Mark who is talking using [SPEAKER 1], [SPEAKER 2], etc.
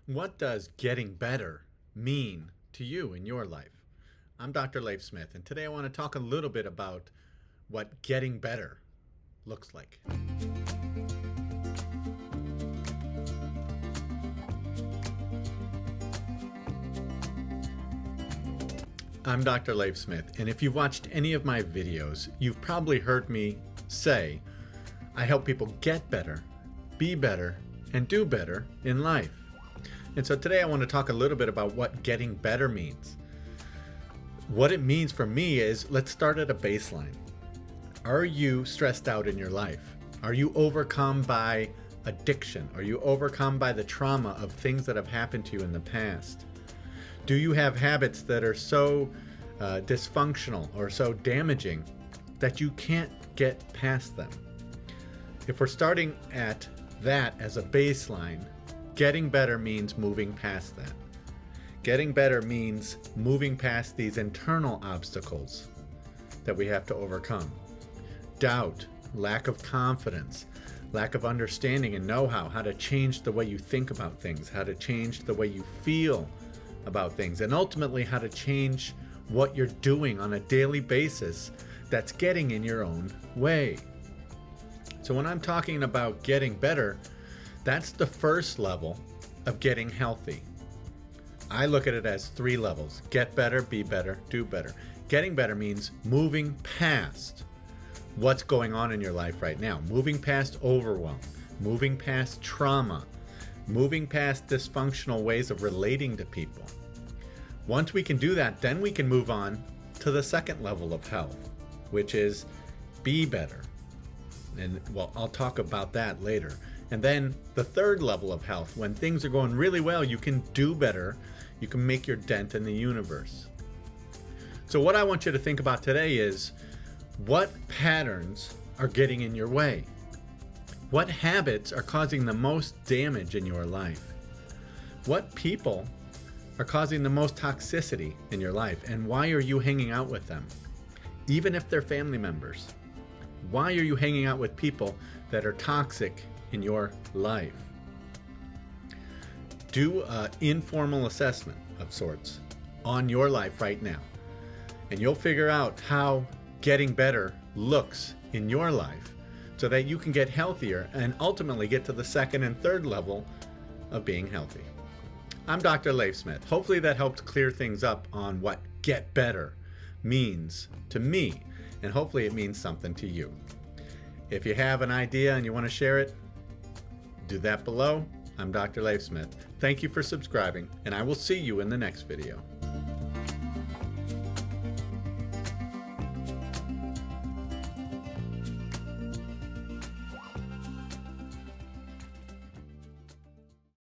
[SPEAKER 1] What does getting better mean to you in your life? I'm Dr. Leif Smith, and today I want to talk a little bit about what getting better looks like. I'm Dr. Leif Smith, and if you've watched any of my videos, you've probably heard me say, I help people get better, be better, and do better in life. And so today I want to talk a little bit about what getting better means. What it means for me is, let's start at a baseline. Are you stressed out in your life? Are you overcome by addiction? Are you overcome by the trauma of things that have happened to you in the past? Do you have habits that are so dysfunctional or so damaging that you can't get past them? If we're starting at that as a baseline, getting better means moving past that. Getting better means moving past these internal obstacles that we have to overcome. Doubt, lack of confidence, lack of understanding and know-how, how to change the way you think about things, how to change the way you feel about things, and ultimately how to change what you're doing on a daily basis that's getting in your own way. So when I'm talking about getting better, that's the first level of getting healthy. I look at it as 3 levels: get better, be better, do better. Getting better means moving past what's going on in your life right now, moving past overwhelm, moving past trauma, moving past dysfunctional ways of relating to people. Once we can do that, then we can move on to the second level of health, which is be better. And well, I'll talk about that later. And then the third level of health, when things are going really well, you can do better. You can make your dent in the universe. So what I want you to think about today is, what patterns are getting in your way? What habits are causing the most damage in your life? What people are causing the most toxicity in your life? And why are you hanging out with them? Even if they're family members. Why are you hanging out with people that are toxic in your life? Do an informal assessment of sorts on your life right now, and you'll figure out how getting better looks in your life so that you can get healthier and ultimately get to the second and third level of being healthy. I'm Dr. Leif Smith. Hopefully that helped clear things up on what get better means to me, and hopefully it means something to you. If you have an idea and you want to share it, do that below. I'm Dr. Leif Smith. Thank you for subscribing, and I will see you in the next video.